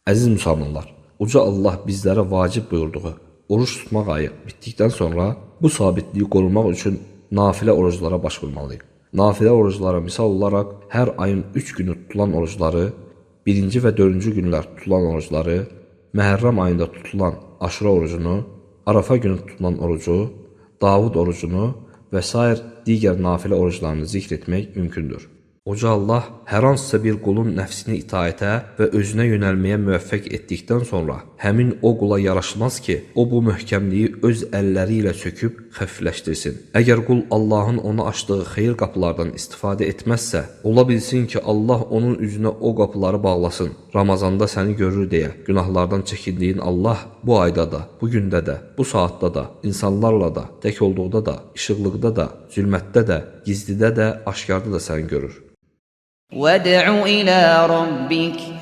Əziz müsəlmanlar, Uca Allah bizlərə vacib buyurduğu oruç tutmaq ayı bitdikdən sonra bu sabitliyi qorumaq üçün nafilə oruclara baş vurmalıyıq. Nafilə oruclara misal olaraq hər ayın 3 günü tutulan orucları, 1-ci və 4-cü günlər tutulan orucları, Məhərrəm ayında tutulan Aşura orucunu, Arafa günü tutulan orucu, Davud orucunu və sair digər nafilə oruclarını zikr etmək mümkündür. Uca Allah hər hansısa bir qulun nəfsini itaətə və özünə yönəlməyə müvəffəq etdikdən sonra həmin o qula yaraşmaz ki, o bu möhkəmliyi öz əlləri ilə söküb xəfifləşdirsin. Əgər qul Allahın ona açdığı xeyir qapılardan istifadə etməzsə, ola bilsin ki, Allah onun üzünə o qapıları bağlasın. Ramazanda səni görür deyə günahlardan çəkindiyin Allah bu ayda da, bu gündə də, bu saatda da, insanlarla da, tək olduqda da, işıqlıqda da, zülmətdə də, gizlidə də, aşkarda da səni görür. وَادْعُ إِلَى رَبِّكَ